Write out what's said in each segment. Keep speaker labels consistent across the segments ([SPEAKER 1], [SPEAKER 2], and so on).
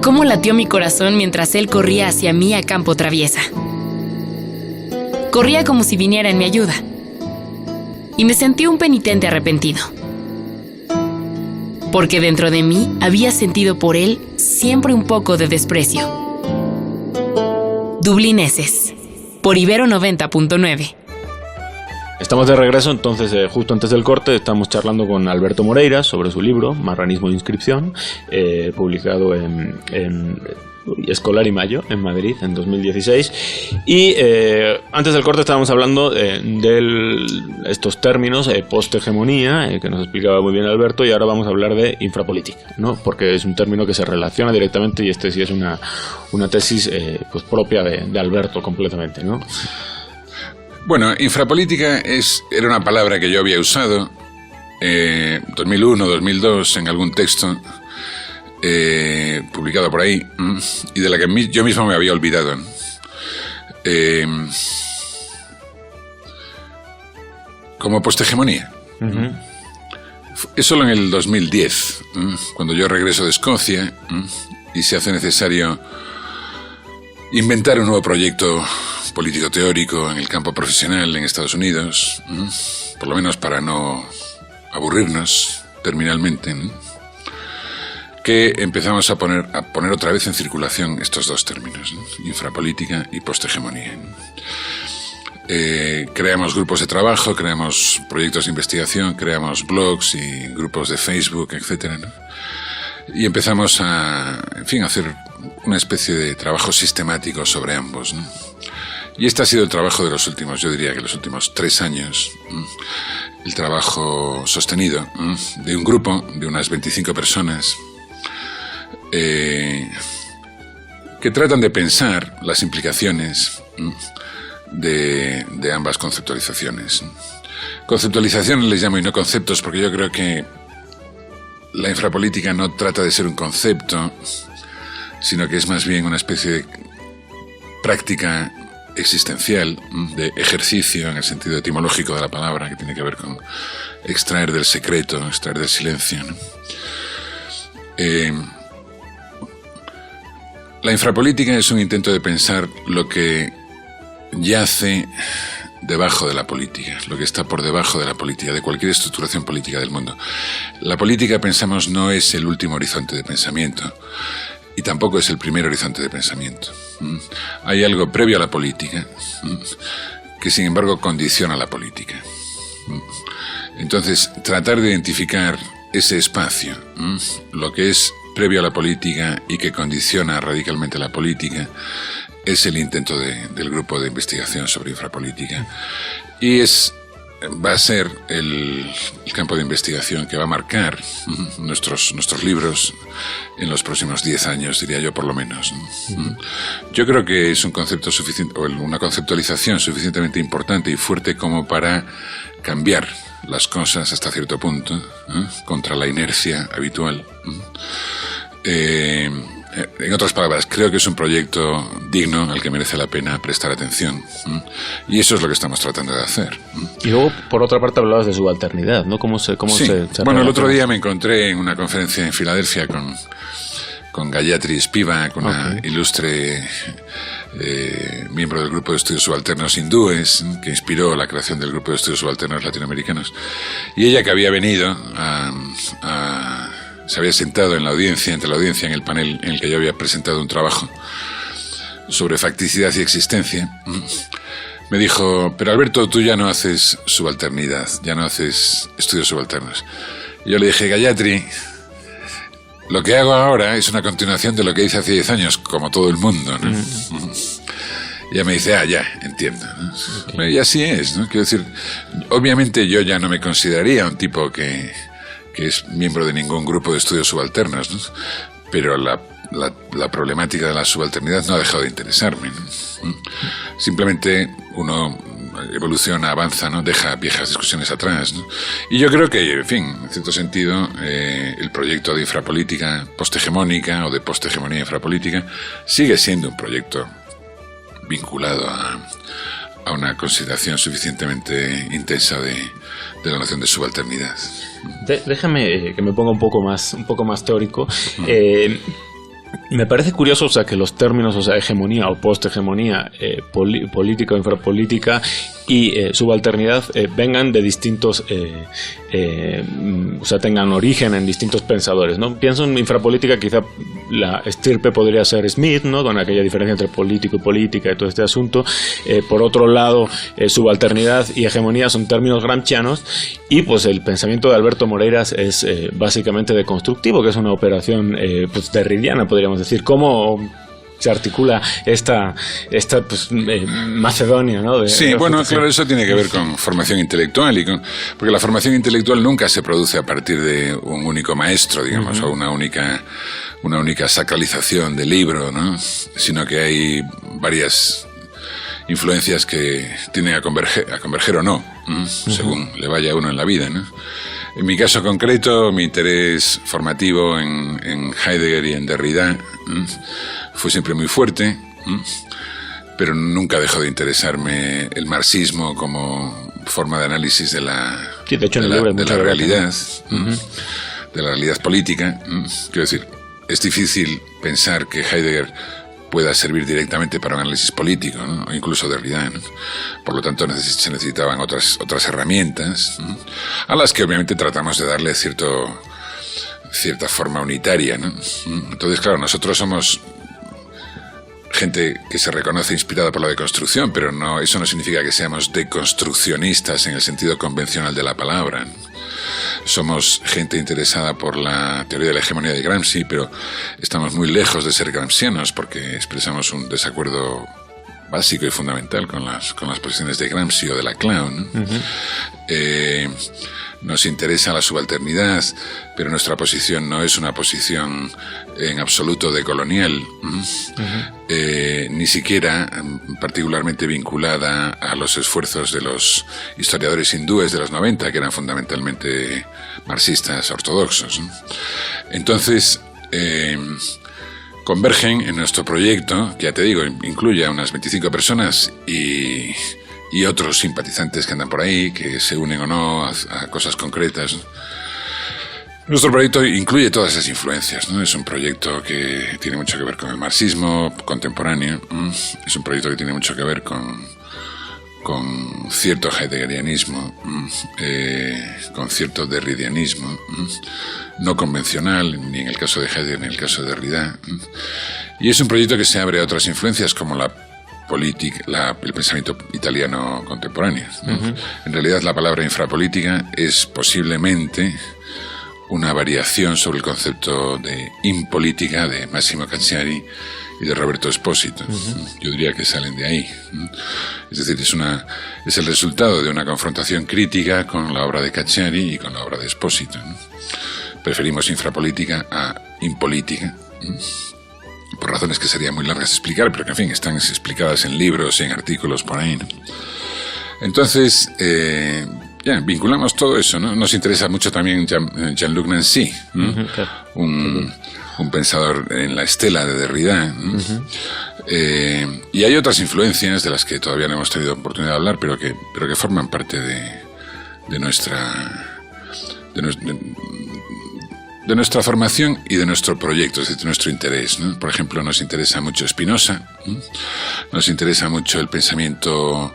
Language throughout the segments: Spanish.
[SPEAKER 1] cómo latió mi corazón mientras él corría hacia mí a campo traviesa. Corría como si viniera en mi ayuda. Y me sentí un penitente arrepentido. Porque dentro de mí había sentido por él siempre un poco de desprecio. Dublineses, por Ibero 90.9.
[SPEAKER 2] Estamos de regreso, entonces, justo antes del corte, estamos charlando con Alberto Moreira sobre su libro, Marranismo de inscripción, publicado en Escolar y Mayo, en Madrid, en 2016. Y antes del corte estábamos hablando de estos términos, posthegemonía, que nos explicaba muy bien Alberto, y ahora vamos a hablar de infrapolítica, ¿no? Porque es un término que se relaciona directamente, y este sí es una tesis pues propia de Alberto completamente, ¿no?
[SPEAKER 3] Bueno, infrapolítica era una palabra que yo había usado 2001, 2002 en algún texto publicado por ahí, y de la que yo mismo me había olvidado. Como posthegemonía. Uh-huh. Es solo en el 2010, cuando yo regreso de Escocia, y se hace necesario inventar un nuevo proyecto político teórico en el campo profesional en Estados Unidos, por lo menos para no aburrirnos terminalmente, que empezamos a poner otra vez en circulación estos dos términos, infrapolítica y posthegemonía. Creamos grupos de trabajo, creamos proyectos de investigación, creamos blogs y grupos de Facebook, etcétera, ¿no? Y empezamos a hacer una especie de trabajo sistemático sobre ambos, ¿no? Y este ha sido el trabajo de los últimos, yo diría que los últimos 3 años, el trabajo sostenido de un grupo de unas 25 personas que tratan de pensar las implicaciones de ambas conceptualizaciones. Conceptualizaciones les llamo y no conceptos, porque yo creo que la infrapolítica no trata de ser un concepto, sino que es más bien una especie de práctica existencial, de ejercicio en el sentido etimológico de la palabra, que tiene que ver con extraer del secreto, extraer del silencio, ¿no? La infrapolítica es un intento de pensar lo que yace debajo de la política, lo que está por debajo de la política, de cualquier estructuración política del mundo. La política, pensamos, no es el último horizonte de pensamiento, y tampoco es el primer horizonte de pensamiento. Hay algo previo a la política que, sin embargo, condiciona la política. Entonces, tratar de identificar ese espacio, lo que es previo a la política y que condiciona radicalmente la política, es el intento del grupo de investigación sobre infrapolítica. Y va a ser el campo de investigación que va a marcar nuestros libros en los próximos 10 años, diría yo, por lo menos. Yo creo que es un concepto suficiente, o una conceptualización suficientemente importante y fuerte como para cambiar las cosas hasta cierto punto, contra la inercia habitual. En otras palabras, creo que es un proyecto digno al que merece la pena prestar atención. Y eso es lo que estamos tratando de hacer.
[SPEAKER 2] Y luego, por otra parte, hablabas de subalternidad, ¿no?
[SPEAKER 3] Sí. Bueno, el otro día me encontré en una conferencia en Filadelfia con Gayatri Spivak, una ilustre miembro del grupo de estudios subalternos hindúes, que inspiró la creación del grupo de estudios subalternos latinoamericanos. Y ella, que había venido se había sentado entre la audiencia en el panel en el que yo había presentado un trabajo sobre facticidad y existencia, me dijo: pero Alberto, tú ya no haces subalternidad, ya no haces estudios subalternos. Y yo le dije: Gayatri, lo que hago ahora es una continuación de lo que hice hace 10 años, como todo el mundo, ¿no? Y ella me dice: ya, entiendo, ¿no? Okay. Y así es, ¿no? Quiero decir, obviamente yo ya no me consideraría un tipo que es miembro de ningún grupo de estudios subalternos, ¿no? Pero la problemática de la subalternidad no ha dejado de interesarme, ¿no? Simplemente uno evoluciona, avanza, ¿no? Deja viejas discusiones atrás, ¿no? Y yo creo que, en cierto sentido, el proyecto de infrapolítica posthegemónica o de posthegemonía infrapolítica sigue siendo un proyecto vinculado a una consideración suficientemente intensa de la noción de subalternidad.
[SPEAKER 2] Déjame que me ponga un poco más teórico. me parece curioso, o sea, que los términos, o sea, hegemonía o posthegemonía, política o infrapolítica y subalternidad vengan de distintos, o sea, tengan origen en distintos pensadores, ¿no? Pienso en infrapolítica, quizá la estirpe podría ser Smith, ¿no? Con aquella diferencia entre político y política y todo este asunto. Por otro lado, subalternidad y hegemonía son términos gramscianos, y pues el pensamiento de Alberto Moreiras es básicamente deconstructivo, que es una operación pues derridiana, podríamos decir. ¿Cómo se articula esta pues, Macedonia, ¿no?
[SPEAKER 3] Sí, bueno, claro, eso tiene que ver con formación intelectual, porque la formación intelectual nunca se produce a partir de un único maestro, digamos, o una única sacralización del libro, ¿no? Sino que hay varias influencias que tienen a converger o no, según le vaya a uno en la vida, ¿no? En mi caso concreto, mi interés formativo en Heidegger y en Derrida fue siempre muy fuerte, pero nunca dejó de interesarme el marxismo como forma de análisis de la realidad, de la realidad política. Quiero decir, es difícil pensar que Heidegger pueda servir directamente para un análisis político, ¿no? O incluso Derrida, ¿no? Por lo tanto, se necesitaban otras herramientas, ¿no? A las que obviamente tratamos de darle cierta forma unitaria, ¿no? Entonces, claro, nosotros somos gente que se reconoce inspirada por la deconstrucción, pero eso no significa que seamos deconstruccionistas en el sentido convencional de la palabra, ¿no? Somos gente interesada por la teoría de la hegemonía de Gramsci, pero estamos muy lejos de ser gramscianos porque expresamos un desacuerdo básico y fundamental con las posiciones de Gramsci o de Laclau, ¿no? Nos interesa la subalternidad, pero nuestra posición no es una posición en absoluto decolonial, ni siquiera particularmente vinculada a los esfuerzos de los historiadores hindúes de los 90, que eran fundamentalmente marxistas ortodoxos, ¿no? Entonces, convergen en nuestro proyecto, que ya te digo, incluye a unas 25 personas y otros simpatizantes que andan por ahí, que se unen o no a cosas concretas. Nuestro proyecto incluye todas esas influencias, ¿no? Es un proyecto que tiene mucho que ver con el marxismo contemporáneo, es un proyecto que tiene mucho que ver con cierto heideggerianismo, con cierto derridianismo, no convencional, ni en el caso de Heidegger ni en el caso de Derrida. Y es un proyecto que se abre a otras influencias como el pensamiento italiano contemporáneo, ¿no? En realidad, la palabra infrapolítica es posiblemente una variación sobre el concepto de impolítica de Massimo Cacciari y de Roberto Espósito. Yo diría que salen de ahí. Es decir, es el resultado de una confrontación crítica con la obra de Cacciari y con la obra de Espósito, ¿no? Preferimos infrapolítica a impolítica, por razones que serían muy largas de explicar, pero que, en fin, están explicadas en libros y en artículos por ahí, ¿no? Entonces, vinculamos todo eso, ¿no? Nos interesa mucho también Jean-Luc Nancy, un pensador en la estela de Derrida, ¿no? Y hay otras influencias de las que todavía no hemos tenido oportunidad de hablar, pero que forman parte de nuestra formación y de nuestro proyecto, es decir, de nuestro interés, ¿no? Por ejemplo, nos interesa mucho Spinoza, nos interesa mucho el pensamiento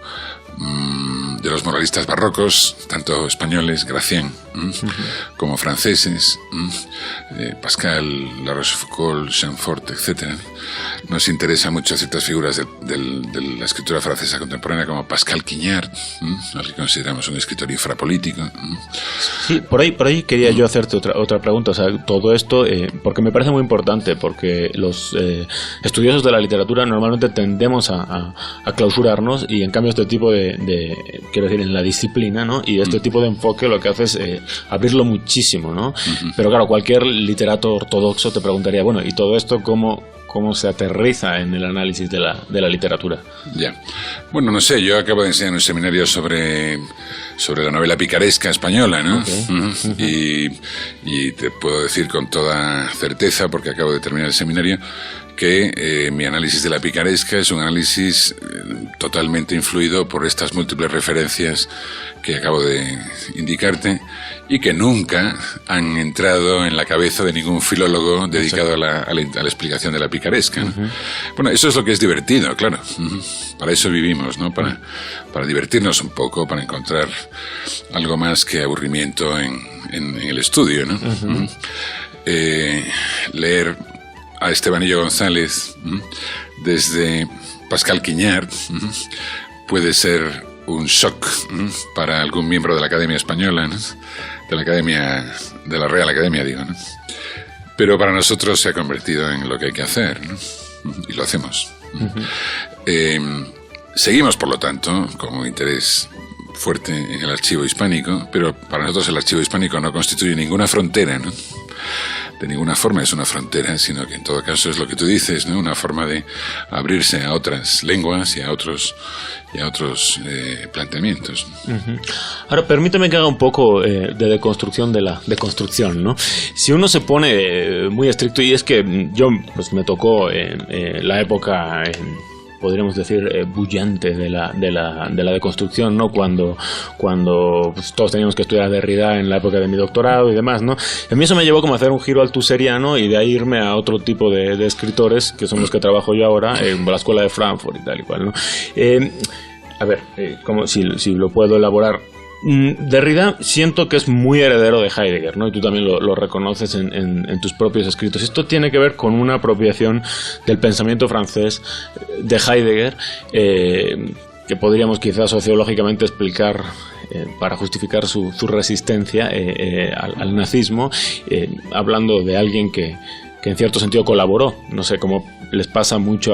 [SPEAKER 3] de los moralistas barrocos, tanto españoles, Gracián, como franceses, Pascal, La Rochefoucauld, Chamfort, etc. Nos interesa mucho ciertas figuras de la escritura francesa contemporánea, como Pascal Quignard, al que consideramos un escritor infrapolítico.
[SPEAKER 2] Sí, por ahí quería yo hacerte otra pregunta. O sea, todo esto, porque me parece muy importante, porque los estudiosos de la literatura normalmente tendemos a clausurarnos, y en cambio este tipo quiero decir, en la disciplina, ¿no? Y este tipo de enfoque lo que hace es abrirlo muchísimo, ¿no? Pero claro, cualquier literato ortodoxo te preguntaría, bueno, ¿y todo esto cómo se aterriza en el análisis de la literatura?
[SPEAKER 3] Ya. Bueno, no sé, yo acabo de enseñar un seminario sobre la novela picaresca española, ¿no? Okay. Y te puedo decir con toda certeza, porque acabo de terminar el seminario, que mi análisis de la picaresca es un análisis totalmente influido por estas múltiples referencias que acabo de indicarte, y que nunca han entrado en la cabeza de ningún filólogo dedicado a la explicación de la picaresca, ¿no? Bueno, eso es lo que es divertido, claro. Para eso vivimos, ¿no? Para divertirnos un poco, para encontrar algo más que aburrimiento en el estudio, ¿no? Leer a Estebanillo González desde Pascal Quiñard puede ser un shock para algún miembro de la Academia Española, ¿no? de la Real Academia, digo, ¿no? Pero para nosotros se ha convertido en lo que hay que hacer, ¿no? Y lo hacemos. Seguimos, por lo tanto, con un interés fuerte en el archivo hispánico, pero para nosotros el archivo hispánico no constituye ninguna frontera, ¿no? De ninguna forma es una frontera, sino que en todo caso es lo que tú dices, ¿no? Una forma de abrirse a otras lenguas y a otros planteamientos.
[SPEAKER 2] Ahora, permíteme que haga un poco de deconstrucción de la deconstrucción, ¿no? Si uno se pone muy estricto, y es que yo pues me tocó la época podríamos decir, bullante de la deconstrucción, ¿no? Cuando pues, todos teníamos que estudiar Derrida en la época de mi doctorado y demás, ¿no? A mí eso me llevó como a hacer un giro altuseriano y de ahí irme a otro tipo de escritores, que son los que trabajo yo ahora, en la escuela de Frankfurt y tal y cual, ¿no? A ver, como si lo puedo elaborar. Derrida siento que es muy heredero de Heidegger, ¿no? Y tú también lo reconoces en tus propios escritos. Esto tiene que ver con una apropiación del pensamiento francés de Heidegger, que podríamos quizás sociológicamente explicar para justificar su resistencia al nazismo, hablando de alguien que en cierto sentido colaboró, no sé, como les pasa mucho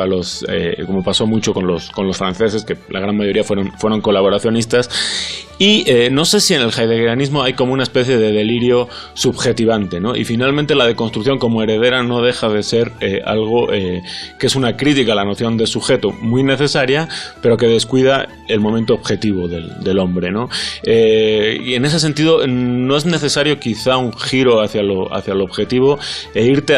[SPEAKER 2] como pasó mucho con los franceses, que la gran mayoría fueron colaboracionistas. Y no sé si en el heideggerianismo hay como una especie de delirio subjetivante, ¿no? Y finalmente la deconstrucción como heredera no deja de ser algo que es una crítica a la noción de sujeto muy necesaria, pero que descuida el momento objetivo del hombre, ¿no? Y en ese sentido no es necesario quizá un giro hacia lo objetivo e irte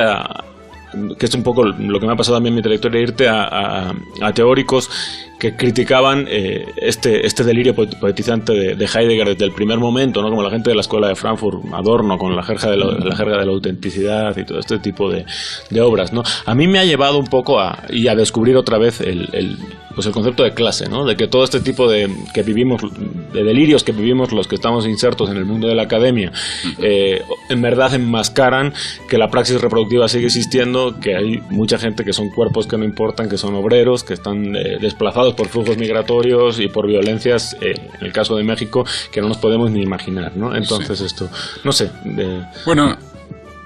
[SPEAKER 2] que es un poco lo que me ha pasado a mí en mi trayectoria, irte a teóricos que criticaban este delirio poetizante de Heidegger desde el primer momento, ¿no? Como la gente de la escuela de Frankfurt, Adorno, con la jerga de la autenticidad y todo este tipo de obras, ¿no? A mí me ha llevado un poco a descubrir otra vez el concepto de clase, ¿no? De que todo este tipo de delirios que vivimos los que estamos insertos en el mundo de la academia, en verdad enmascaran que la praxis reproductiva sigue existiendo, que hay mucha gente que son cuerpos que no importan, que son obreros, que están desplazados por flujos migratorios y por violencias, en el caso de México, que no nos podemos ni imaginar, ¿no? Entonces sí. Esto, no sé.
[SPEAKER 3] Bueno,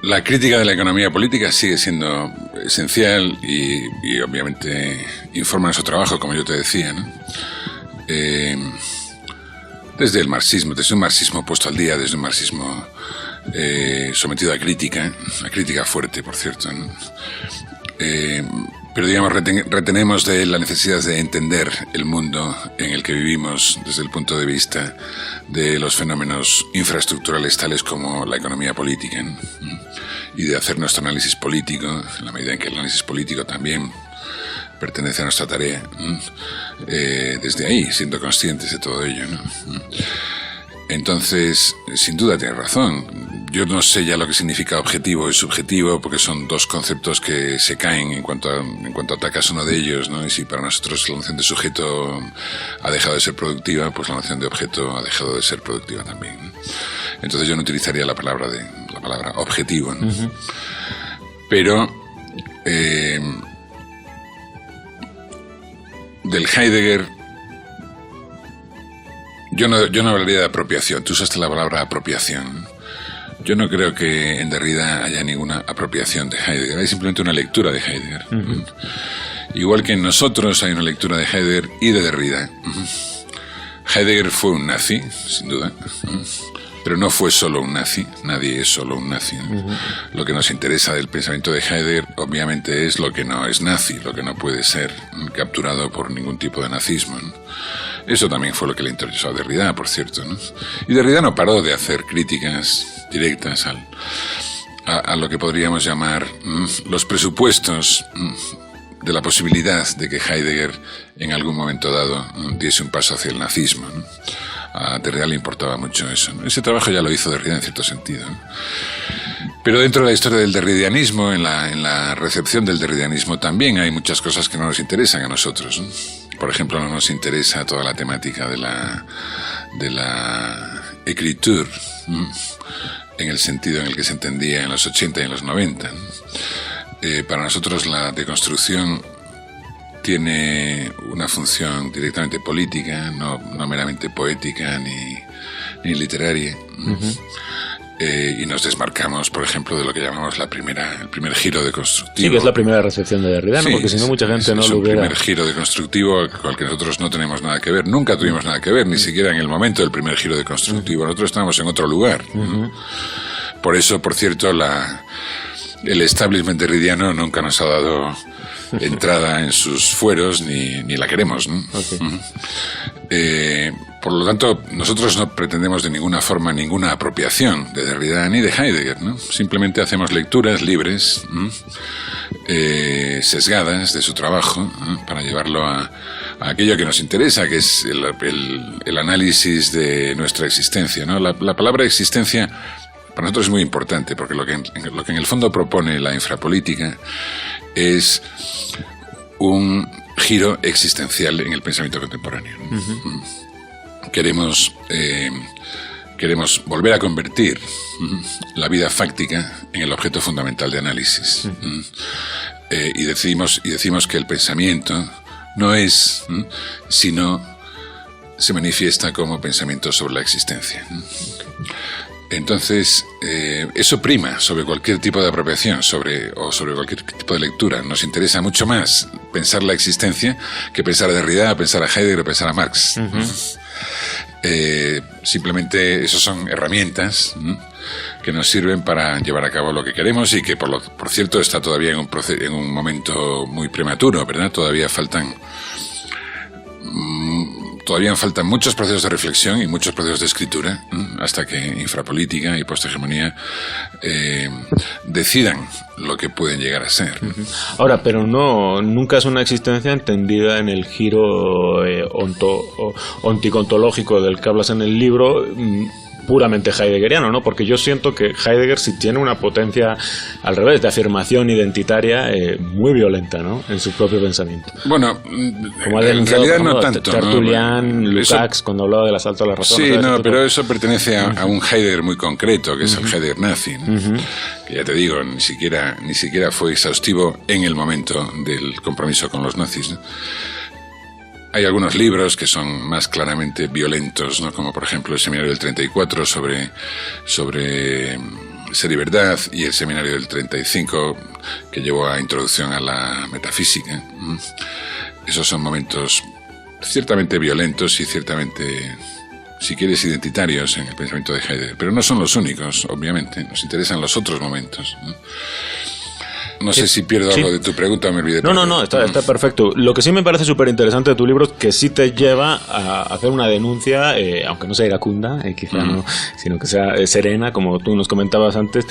[SPEAKER 3] la crítica de la economía política sigue siendo esencial y obviamente informa nuestro trabajo, como yo te decía, ¿no? Desde el marxismo, desde un marxismo puesto al día, desde un marxismo sometido a crítica fuerte, por cierto, ¿no? Pero digamos, retenemos de él la necesidad de entender el mundo en el que vivimos desde el punto de vista de los fenómenos infraestructurales tales como la economía política, ¿no? Y de hacer nuestro análisis político, en la medida en que el análisis político también pertenece a nuestra tarea, desde ahí, siendo conscientes de todo ello, ¿no? Entonces, sin duda tienes razón. Yo no sé ya lo que significa objetivo y subjetivo, porque son dos conceptos que se caen en cuanto atacas uno de ellos, ¿no? Y si para nosotros la noción de sujeto ha dejado de ser productiva, pues la noción de objeto ha dejado de ser productiva también, ¿no? Entonces yo no utilizaría la palabra objetivo, ¿no? Uh-huh. Pero del Heidegger yo no hablaría de apropiación. Tú usaste la palabra apropiación. Yo no creo que en Derrida haya ninguna apropiación de Heidegger. Hay simplemente una lectura de Heidegger. Uh-huh. Igual que en nosotros hay una lectura de Heidegger y de Derrida. Uh-huh. Heidegger fue un nazi, sin duda. Uh-huh. Pero no fue solo un nazi. Nadie es solo un nazi, ¿no? Uh-huh. Lo que nos interesa del pensamiento de Heidegger, obviamente, es lo que no es nazi, lo que no puede ser capturado por ningún tipo de nazismo, ¿no? Eso también fue lo que le interesó a Derrida, por cierto, ¿no? Y Derrida no paró de hacer críticas directas a lo que podríamos llamar los presupuestos de la posibilidad de que Heidegger en algún momento dado diese un paso hacia el nazismo, ¿no? A Derrida le importaba mucho eso, ¿no? Ese trabajo ya lo hizo Derrida en cierto sentido, ¿no? Pero dentro de la historia del derridianismo, en la recepción del derridianismo, también hay muchas cosas que no nos interesan a nosotros, ¿no? Por ejemplo, no nos interesa toda la temática de la écriture, ¿no? En el sentido en el que se entendía en los 80 y en los 90. Para nosotros la deconstrucción tiene una función directamente política, no meramente poética ni literaria. Uh-huh. Y nos desmarcamos, por ejemplo, de lo que llamamos el primer giro deconstructivo.
[SPEAKER 2] Sí, que es la primera recepción de Derrida, ¿no?
[SPEAKER 3] Sí,
[SPEAKER 2] porque si no mucha gente no lo hubiera...
[SPEAKER 3] Es el primer giro deconstructivo con el que nosotros no tenemos nada que ver, nunca tuvimos nada que ver, ni siquiera en el momento del primer giro deconstructivo. Nosotros estábamos en otro lugar. Uh-huh. Por eso, por cierto, el establishment derridiano nunca nos ha dado entrada en sus fueros ni la queremos, ¿no? Okay. Por lo tanto, nosotros no pretendemos de ninguna forma ninguna apropiación de Derrida ni de Heidegger, ¿no? Simplemente hacemos lecturas libres, sesgadas de su trabajo, para llevarlo a aquello que nos interesa, que es el análisis de nuestra existencia, ¿no? La palabra existencia para nosotros es muy importante, porque lo que en el fondo propone la infrapolítica es un giro existencial en el pensamiento contemporáneo. Uh-huh. Queremos volver a convertir la vida fáctica en el objeto fundamental de análisis. Uh-huh. Y decimos que el pensamiento no es, sino se manifiesta como pensamiento sobre la existencia. Entonces, eso prima sobre cualquier tipo de apropiación, sobre cualquier tipo de lectura. Nos interesa mucho más pensar la existencia que pensar a Derrida, pensar a Heidegger o pensar a Marx. Uh-huh. Simplemente esas son herramientas que nos sirven para llevar a cabo lo que queremos y que, por cierto, está todavía en un momento muy prematuro, ¿verdad? Todavía faltan muchos procesos de reflexión y muchos procesos de escritura hasta que infrapolítica y posthegemonía decidan lo que pueden llegar a ser.
[SPEAKER 2] Ahora, pero nunca es una existencia entendida en el giro onticontológico del que hablas en el libro, puramente heideggeriano, ¿no? Porque yo siento que Heidegger sí tiene una potencia al revés, de afirmación identitaria muy violenta, ¿no? En su propio pensamiento.
[SPEAKER 3] Bueno,
[SPEAKER 2] como en realidad no tanto. Tertulian, ¿no? Lukács, cuando hablaba del asalto a la razón.
[SPEAKER 3] Sí, pero eso pertenece a un Heidegger muy concreto, que es el Heidegger nazi, ¿no? Uh-huh. Que ya te digo, ni siquiera fue exhaustivo en el momento del compromiso con los nazis, ¿no? Hay algunos libros que son más claramente violentos, ¿no? Como por ejemplo el Seminario del 34 sobre Ser y Verdad, y el Seminario del 35 que llevó a Introducción a la Metafísica. Esos son momentos ciertamente violentos y ciertamente, si quieres, identitarios en el pensamiento de Heidegger, pero no son los únicos, obviamente. Nos interesan los otros momentos, ¿no? No sé si pierdo algo de tu pregunta o me olvidé.
[SPEAKER 2] No, está perfecto. Lo que sí me parece súper interesante de tu libro es que sí te lleva a hacer una denuncia, aunque no sea iracunda, quizá no, sino que sea serena, como tú nos comentabas antes,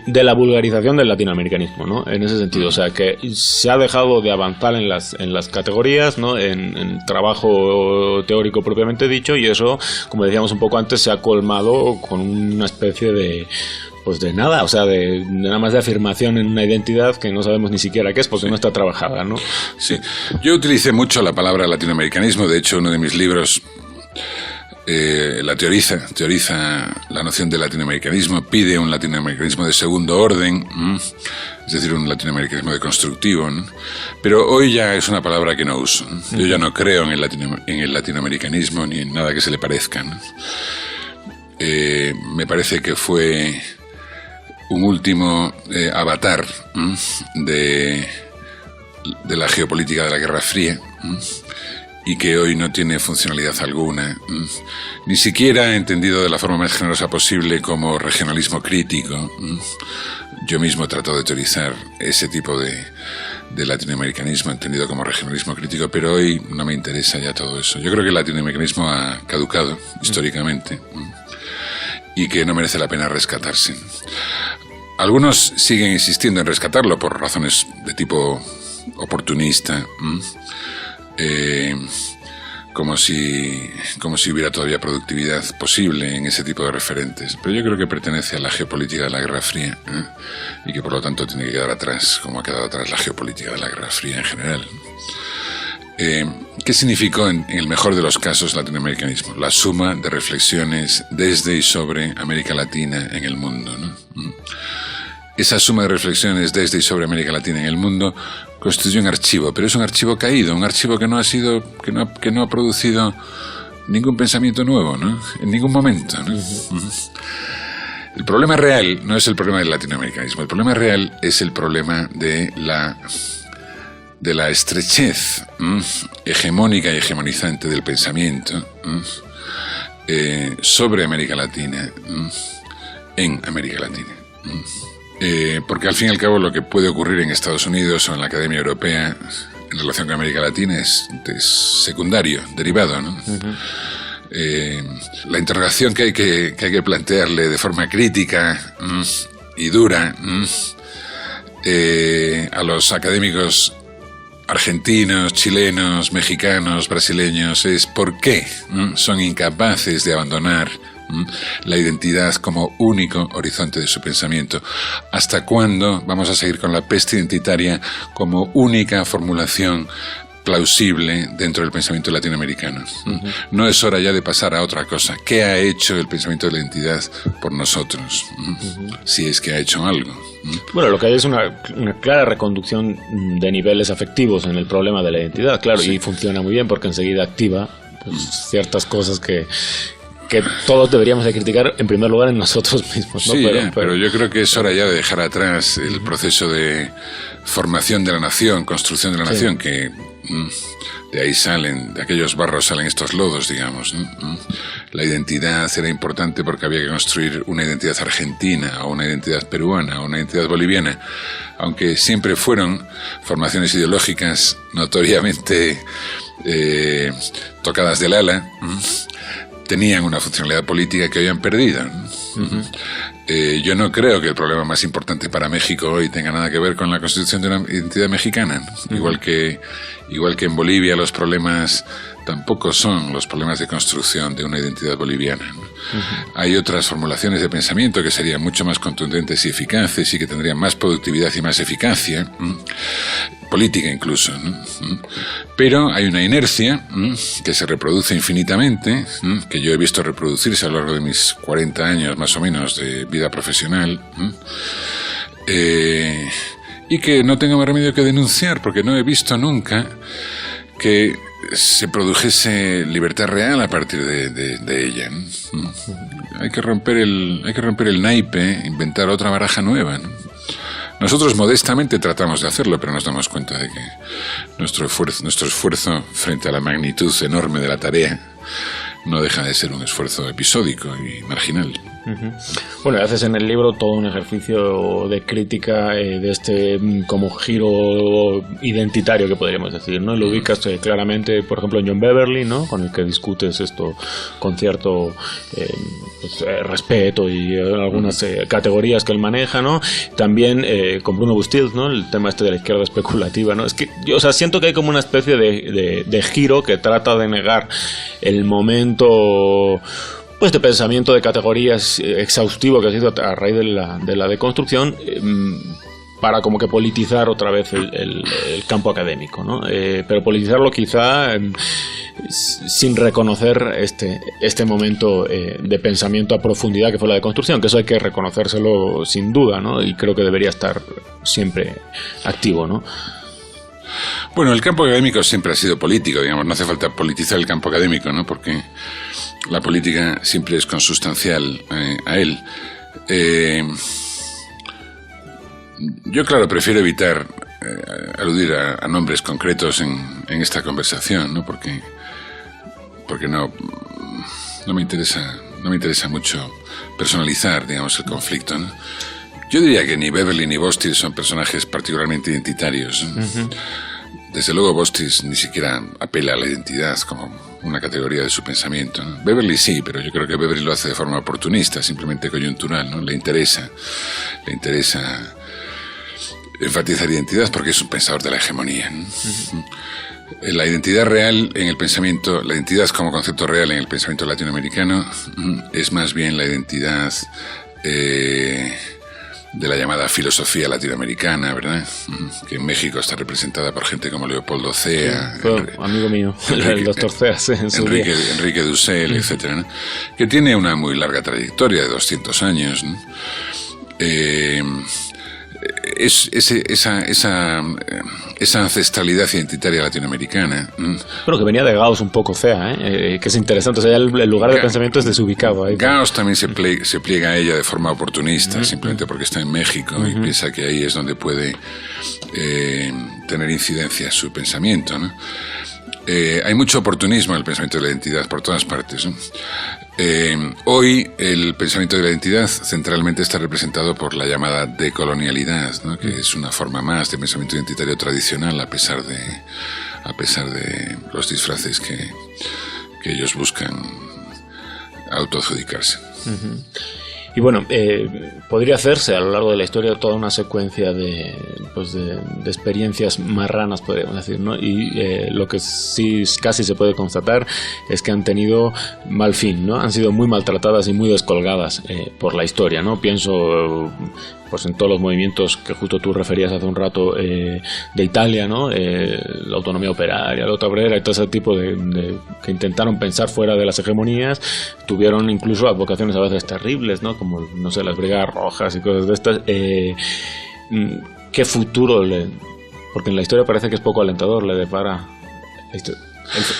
[SPEAKER 2] de la vulgarización del latinoamericanismo, ¿no? En ese sentido, o sea, que se ha dejado de avanzar en las categorías, ¿no? En trabajo teórico propiamente dicho, y eso, como decíamos un poco antes, se ha colmado con una especie de nada, o sea, de nada más de afirmación en una identidad que no sabemos ni siquiera qué es, porque no está trabajada, ¿no?
[SPEAKER 3] Sí, yo utilicé mucho la palabra latinoamericanismo. De hecho, uno de mis libros la teoriza la noción de latinoamericanismo, pide un latinoamericanismo de segundo orden, es decir, un latinoamericanismo deconstructivo, ¿no? Pero hoy ya es una palabra que no uso, ¿no? Yo ya no creo en el latinoamericanismo ni en nada que se le parezca, ¿no? Me parece que fue un último avatar de la geopolítica de la Guerra Fría, y que hoy no tiene funcionalidad alguna, ni siquiera entendido de la forma más generosa posible como regionalismo crítico. Yo mismo trato de teorizar ese tipo de latinoamericanismo entendido como regionalismo crítico, pero hoy no me interesa ya todo eso. Yo creo que el latinoamericanismo ha caducado históricamente y que no merece la pena rescatarse. Algunos siguen insistiendo en rescatarlo por razones de tipo oportunista, como si hubiera todavía productividad posible en ese tipo de referentes. Pero yo creo que pertenece a la geopolítica de la Guerra Fría, y que por lo tanto tiene que quedar atrás, como ha quedado atrás la geopolítica de la Guerra Fría en general. ¿Qué significó en el mejor de los casos el latinoamericanismo? La suma de reflexiones desde y sobre América Latina en el mundo, ¿no? Esa suma de reflexiones desde y sobre América Latina en el mundo constituye un archivo, pero es un archivo caído, un archivo que no ha producido ningún pensamiento nuevo, ¿no? En ningún momento, ¿no? El problema real no es el problema del latinoamericanismo, el problema real es el problema de la estrechez hegemónica y hegemonizante del pensamiento sobre América Latina, en América Latina. Porque al fin y al cabo lo que puede ocurrir en Estados Unidos o en la Academia Europea en relación con América Latina es secundario, derivado, ¿no? La interrogación que hay que plantearle de forma crítica y dura a los académicos argentinos, chilenos, mexicanos, brasileños es ¿por qué son incapaces de abandonar la identidad como único horizonte de su pensamiento? ¿Hasta cuándo vamos a seguir con la peste identitaria como única formulación plausible dentro del pensamiento latinoamericano? No es hora ya de pasar a otra cosa. ¿Qué ha hecho el pensamiento de la identidad por nosotros? Si es que ha hecho algo.
[SPEAKER 2] Bueno, lo que hay es una clara reconducción de niveles afectivos en el problema de la identidad, claro, sí. Y funciona muy bien porque enseguida activa pues, ciertas cosas que todos deberíamos de criticar en primer lugar en nosotros mismos, ¿no?
[SPEAKER 3] Sí, pero yo creo que es hora ya de dejar atrás el proceso de formación de la nación, construcción de la nación, que de ahí salen, de aquellos barros salen estos lodos, digamos, ¿no? La identidad era importante porque había que construir una identidad argentina, o una identidad peruana, o una identidad boliviana, aunque siempre fueron formaciones ideológicas notoriamente tocadas del ala, tenían una funcionalidad política que hoy han perdido. Yo no creo que el problema más importante para México hoy tenga nada que ver con la constitución de una identidad mexicana, ¿no? Igual que en Bolivia los problemas tampoco son los problemas de construcción de una identidad boliviana, ¿no? Hay otras formulaciones de pensamiento que serían mucho más contundentes y eficaces y que tendrían más productividad y más eficacia, política incluso, ¿no? Pero hay una inercia que se reproduce infinitamente, que yo he visto reproducirse a lo largo de mis 40 años más o menos de vida profesional, y que no tengo más remedio que denunciar, porque no he visto nunca que se produjese libertad real a partir de ella, ¿no? Hay que romper el naipe, inventar otra baraja nueva, ¿no? Nosotros modestamente tratamos de hacerlo, pero nos damos cuenta de que nuestro esfuerzo frente a la magnitud enorme de la tarea no deja de ser un esfuerzo episódico y marginal.
[SPEAKER 2] Bueno, haces en el libro todo un ejercicio de crítica de este como giro identitario que podríamos decir, ¿no? Lo ubicas claramente, por ejemplo, en John Beverly, ¿no? Con el que discutes esto con cierto respeto y algunas categorías que él maneja, ¿no? También con Bruno Bustill, ¿no? El tema este de la izquierda especulativa, ¿no? Es que yo, siento que hay como una especie de giro que trata de negar el momento pues de pensamiento de categorías exhaustivo que ha sido a raíz de la deconstrucción, para como que politizar otra vez el campo académico, ¿no? Pero politizarlo quizá sin reconocer este momento de pensamiento a profundidad que fue la deconstrucción, que eso hay que reconocérselo sin duda, ¿no? Y creo que debería estar siempre activo, ¿no?
[SPEAKER 3] Bueno, el campo académico siempre ha sido político, digamos, no hace falta politizar el campo académico, ¿no? Porque la política siempre es consustancial a él. Yo, claro, prefiero evitar aludir a nombres concretos en esta conversación, ¿no? Porque no me interesa mucho personalizar, digamos, el conflicto, ¿no? Yo diría que ni Beverly ni Bostis son personajes particularmente identitarios. Desde luego Bostis ni siquiera apela a la identidad como una categoría de su pensamiento, ¿no? Beverly sí, pero yo creo que Beverly lo hace de forma oportunista, simplemente coyuntural, ¿no? Le interesa enfatizar identidad porque es un pensador de la hegemonía, ¿no? La identidad real en el pensamiento, la identidad como concepto real en el pensamiento latinoamericano es más bien la identidad de la llamada filosofía latinoamericana, ¿verdad? Que en México está representada por gente como Leopoldo Cea,
[SPEAKER 2] amigo mío, el doctor Cea, en su día.
[SPEAKER 3] Enrique Dussel, etcétera, ¿no? Que tiene una muy larga trayectoria de 200 años, ¿no? Esa ancestralidad identitaria latinoamericana.
[SPEAKER 2] Bueno, que venía de Gauss un poco, Cea, que es interesante. O sea, el lugar de pensamiento es desubicado. Ahí.
[SPEAKER 3] Gauss también se pliega a ella de forma oportunista, simplemente porque está en México y piensa que ahí es donde puede tener incidencia su pensamiento, ¿no? Hay mucho oportunismo en el pensamiento de la identidad por todas partes, ¿no? Hoy el pensamiento de la identidad centralmente está representado por la llamada decolonialidad, ¿no? Que es una forma más de pensamiento identitario tradicional a pesar de los disfraces que ellos buscan autoadjudicarse.
[SPEAKER 2] Y bueno, podría hacerse a lo largo de la historia toda una secuencia de experiencias marranas, podríamos decir, ¿no? Y lo que sí casi se puede constatar es que han tenido mal fin, ¿no? Han sido muy maltratadas y muy descolgadas por la historia, ¿no? Pienso pues en todos los movimientos que justo tú referías hace un rato de Italia, ¿no? La autonomía operaria, la lucha obrera y todo ese tipo de que intentaron pensar fuera de las hegemonías, tuvieron incluso advocaciones a veces terribles, ¿no? Como, no sé, las brigadas rojas y cosas de estas. ¿Qué futuro porque en la historia parece que es poco alentador, le depara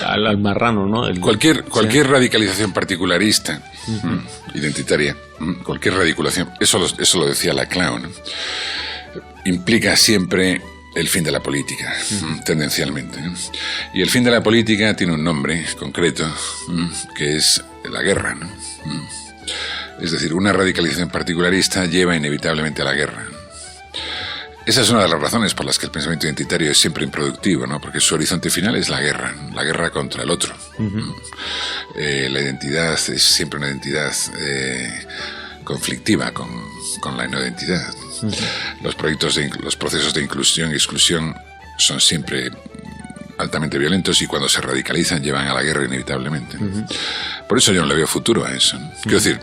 [SPEAKER 2] al marrano, ¿no?
[SPEAKER 3] Cualquier radicalización particularista, identitaria, cualquier radicalización, eso lo decía Laclau, ¿no? Implica siempre el fin de la política, tendencialmente, ¿no? Y el fin de la política tiene un nombre concreto, que es la guerra, ¿no? Es decir, una radicalización particularista lleva inevitablemente a la guerra. Esa es una de las razones por las que el pensamiento identitario es siempre improductivo, ¿no? Porque su horizonte final es la guerra contra el otro. La identidad es siempre una identidad conflictiva con la no identidad. Los procesos de inclusión y exclusión son siempre altamente violentos y cuando se radicalizan llevan a la guerra inevitablemente. Por eso yo no le veo futuro a eso, ¿no? Quiero decir,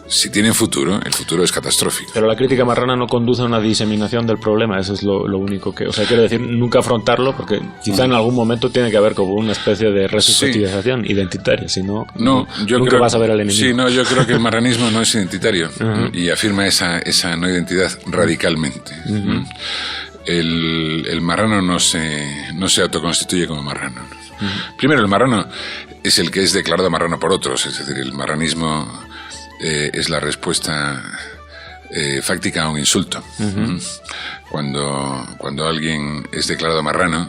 [SPEAKER 3] si tienen futuro, el futuro es catastrófico.
[SPEAKER 2] Pero la crítica marrana no conduce a una diseminación del problema, eso es lo único que... O sea, quiero decir, nunca afrontarlo, porque quizá en algún momento tiene que haber como una especie de resubjetivización identitaria, si no, nunca vas a ver al enemigo.
[SPEAKER 3] Sí, no, yo creo que el marranismo no es identitario y afirma esa no identidad radicalmente. El marrano no se autoconstituye como marrano. Primero, el marrano es el que es declarado marrano por otros, es decir, el marranismo... es la respuesta fáctica a un insulto. Cuando alguien es declarado marrano,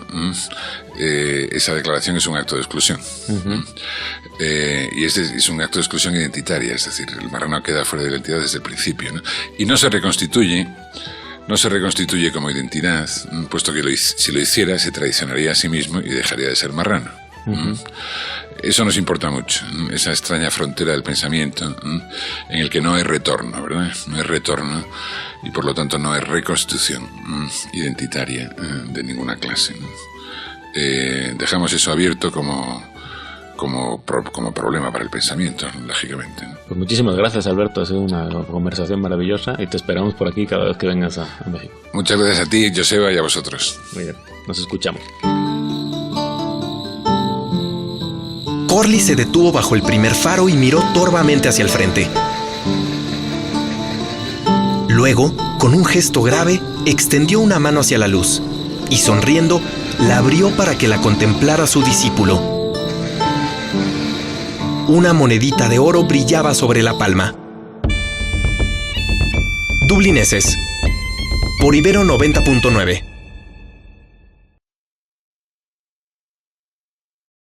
[SPEAKER 3] esa declaración es un acto de exclusión. Y es un acto de exclusión identitaria, es decir, el marrano queda fuera de la identidad desde el principio, ¿no? Y no se reconstituye como identidad, puesto que si lo hiciera se traicionaría a sí mismo y dejaría de ser marrano. Eso nos importa mucho, esa extraña frontera del pensamiento en el que no hay retorno, ¿verdad? No hay retorno y por lo tanto no hay reconstitución identitaria de ninguna clase, ¿no? Dejamos eso abierto como problema para el pensamiento, lógicamente, ¿no?
[SPEAKER 2] Pues muchísimas gracias, Alberto, ha sido una conversación maravillosa y te esperamos por aquí cada vez que vengas a México.
[SPEAKER 3] Muchas gracias a ti, Joseba, y a vosotros.
[SPEAKER 2] Muy bien, nos escuchamos.
[SPEAKER 4] Corley se detuvo bajo el primer faro y miró torvamente hacia el frente. Luego, con un gesto grave, extendió una mano hacia la luz y, sonriendo, la abrió para que la contemplara su discípulo. Una monedita de oro brillaba sobre la palma. Dublineses, por Ibero 90.9.